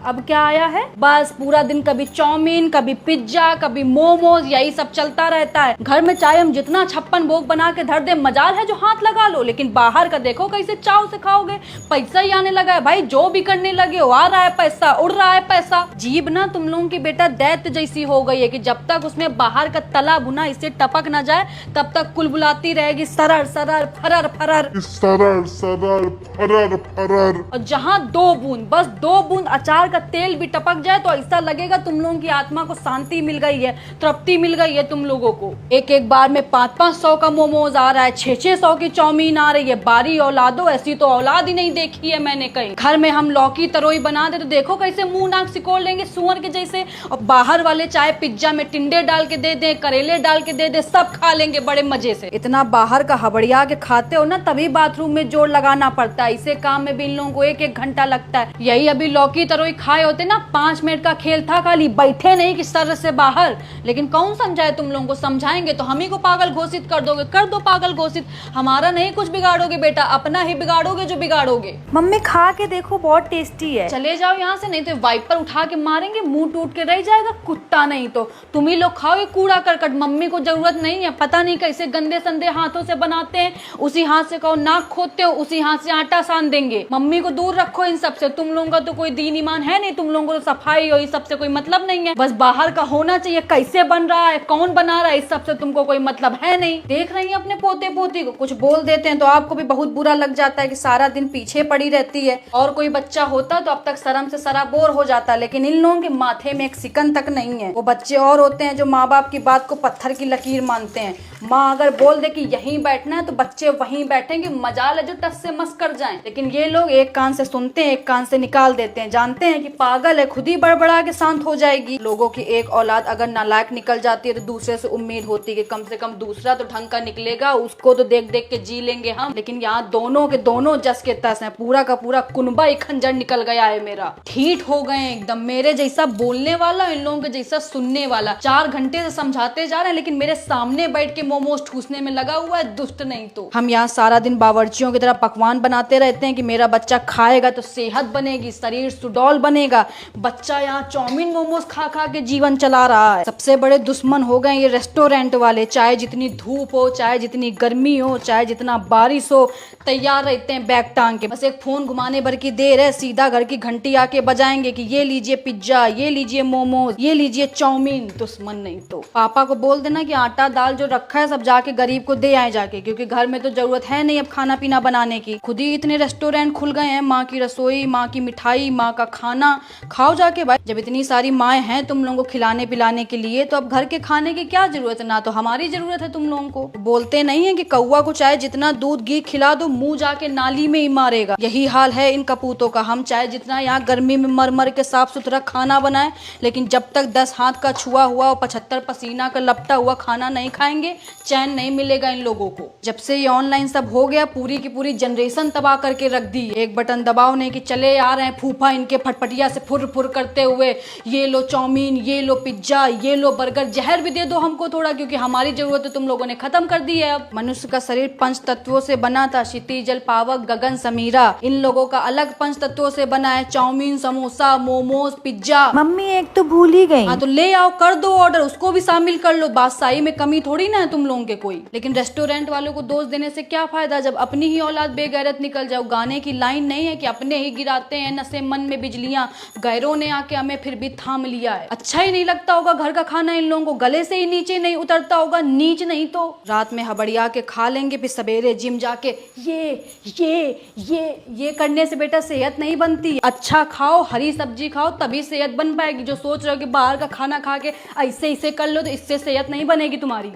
अब क्या आया है, बस पूरा दिन कभी चाउमीन, कभी पिज्जा, कभी मोमोज, यही सब चलता रहता है। घर में चाहे हम जितना 56 भोग बना के धर दे, मजाल है जो हाथ लगा लो, लेकिन बाहर का देखो कैसे चाव से खाओगे। पैसा ही आने लगा है भाई, जो भी करने लगे हो, आ रहा है पैसा, उड़ रहा है पैसा। जीभ ना तुम लोगों की बेटा दैत्य जैसी हो गई है कि जब तक उसमें बाहर का तला भुना इससे टपक ना जाए तब तक कुलबुलाती रहेगी सरर सरर फरर फरर सरर सरर फरर फरर। और जहाँ 2 बूंद, बस 2 बूंद अचार का तेल भी टपक जाए तो ऐसा लगेगा तुम लोगों की आत्मा को शांति मिल गई है, तृप्ति मिल गई है तुम लोगों को। एक एक बार में 500-500 का मोमोज आ रहा है, 600-600 की चाउमीन आ रही है। बारी औलादो, ऐसी तो औलाद ही नहीं देखी है मैंने कहीं। घर में हम लौकी तरोई बना दे तो देखो कैसे मुंह नाक सिकोड़ लेंगे सुअर के जैसे, और बाहर वाले चाहे पिज्जा में टिंडे डाल के दे दे, करेले डाल के दे दे, सब खा लेंगे बड़े मजे से। इतना बाहर का हबड़िया के खाते हो ना, तभी बाथरूम में जोड़ लगाना पड़ता है। इसे काम में भी इन लोगों को 1-1 घंटा लगता है। यही अभी लौकी तरोई खाए होते ना, 5 मिनट का खेल था खाली, बैठे नहीं कि सर से बाहर। लेकिन कौन समझाए तुम लोगों को, समझाएंगे तो हम ही को पागल घोषित कर दोगे। कर दो पागल घोषित, हमारा नहीं कुछ बिगाड़ोगे बेटा, अपना ही बिगाड़ोगे जो बिगाड़ोगे। मम्मी खा के देखो, बहुत टेस्टी है। चले जाओ यहाँ से, नहीं तो वाइपर उठा के मारेंगे, मुंह टूट के रह जाएगा। कुत्ता नहीं तो तुम ही लोग खाओगे कूड़ा करकट। मम्मी को जरूरत नहीं है, पता नहीं कैसे गंदे संदे हाथों से बनाते हैं। उसी हाथ से कहो नाक खोदते हो, उसी हाथ से आटा सान देंगे। मम्मी को दूर रखो इन सब से। तुम लोगों का तो कोई दीन ईमान है नहीं, तुम लोगों को तो सफाई हो, इस सब से कोई मतलब नहीं है। बस बाहर का होना चाहिए, कैसे बन रहा है, कौन बना रहा है, इस सब से तुमको कोई मतलब है नहीं। देख रही है अपने पोते पोती को, कुछ बोल देते हैं तो आपको भी बहुत बुरा लग जाता है कि सारा दिन पीछे पड़ी रहती है। और कोई बच्चा होता तो अब तक शर्म से सराबोर हो जाता, लेकिन इन लोगों के माथे में एक सिकन तक नहीं है। वो बच्चे और होते हैं जो माँ बाप की बात को पत्थर की लकीर मानते हैं। माँ अगर बोल दे कि यहीं बैठना है तो बच्चे वहीं बैठेंगे, मजाल है जो टस से मस कर जाएं। लेकिन ये लोग एक कान से सुनते हैं, एक कान से निकाल देते हैं। जानते हैं कि पागल है, खुद ही बड़बड़ा के शांत हो जाएगी। लोगों की एक औलाद अगर नालायक निकल जाती है तो दूसरे से उम्मीद होती है कि कम से कम दूसरा तो ढंग का निकलेगा, उसको तो देख देख के जी लेंगे हम। लेकिन यहाँ दोनों के दोनों जस के तस है, पूरा का पूरा कुनबा ही खंजर निकल गया है मेरा। ठीक हो गए एकदम, मेरे जैसा बोलने वाला, इन लोगों के जैसा सुनने वाला। 4 घंटे से समझाते जा रहे हैं लेकिन मेरे सामने बैठ के मोमोज ठूसने में लगा हुआ है, दुष्ट नहीं तो। हम यहाँ सारा दिन बावर्चियों की तरह पकवान बनाते रहते हैं कि मेरा बच्चा खाएगा तो सेहत बनेगी, शरीर सुडौल बनेगा। बच्चा यहाँ चाउमीन मोमोज खा खा के जीवन चला रहा है। सबसे बड़े दुश्मन हो गए ये रेस्टोरेंट वाले। चाहे जितनी धूप हो, चाहे जितनी गर्मी हो, चाहे जितना बारिश हो, तैयार रहते हैं बैग टांग के। बस एक फोन घुमाने भर की देर है, सीधा घर की घंटी आके बजाएंगे कि ये लीजिए पिज्जा, ये लीजिए मोमोज, ये लीजिए चाउमीन। दुश्मन नहीं तो। पापा को बोल देना कि आटा दाल जो रखा है सब जाके गरीब को दे आए जाके, क्योंकि घर में तो जरूरत है नहीं अब खाना पीना बनाने की। खुद ही इतने रेस्टोरेंट खुल गए हैं, माँ की रसोई, माँ की मिठाई, माँ का खाना खाओ जाके भाई। जब इतनी सारी माएँ हैं तुम लोगों को खिलाने पिलाने के लिए, तो अब घर के खाने की क्या जरूरत है, ना तो हमारी जरूरत है तुम लोगों को। बोलते नहीं है कि कौवा को चाहे जितना दूध घी खिला दो, मुंह जाके नाली में ही मारेगा। यही हाल है इन कपूतों का। हम चाहे जितना यहाँ गर्मी में मर मर के साफ सुथरा खाना बनाए, लेकिन जब तक 10 हाथ का छुआ हुआ और 75 पसीना का लपटा हुआ खाना नहीं खाएंगे, चैन नहीं मिलेगा इन लोगों को। जब से ये ऑनलाइन सब हो गया, पूरी की पूरी जनरेशन तबाह करके रख दी। एक बटन दबाओ नहीं कि चले आ रहे हैं फूफा इनके फटफटिया से फुर फुर करते हुए, ये लो चाउमीन, ये लो पिज्जा, ये लो बर्गर। जहर भी दे दो हमको थोड़ा, क्योंकि हमारी जरूरत तो तुम लोगों ने खत्म कर दी है। अब मनुष्य का शरीर 5 तत्वों से बना था, क्षिति जल पावक गगन समीरा। इन लोगों का अलग 5 तत्वों से बना है, चाउमीन, समोसा, मोमोज, पिज्जा। मम्मी एक तो भूल ही गई। हाँ तो ले आओ, कर दो ऑर्डर, उसको भी शामिल कर लो। बादशाही में कमी थोड़ी ना है तुम लोगों के कोई। लेकिन रेस्टोरेंट वालों को दोष देने से क्या फायदा जब अपनी ही औलाद बेगैरत निकल जाओ। गाने की लाइन नहीं है कि अपने ही गिराते हैं नशे मन में बिजलियां, गैरों ने आके हमें फिर भी थाम लिया है। अच्छा ही नहीं लगता होगा घर का खाना, इन लोगों को गले से ही नीचे नहीं उतरता होगा, नीच नहीं तो। रात में हबड़िया के खा लेंगे, फिर सवेरे जिम जाके ये करने से बेटा सेहत नहीं बनती। अच्छा खाओ, हरी सब्जी खाओ, तभी सेहत बन पाएगी। जो सोच रहे हो कि बाहर का खाना खा के ऐसे कर लो तो इससे सेहत नहीं बनेगी तुम्हारी।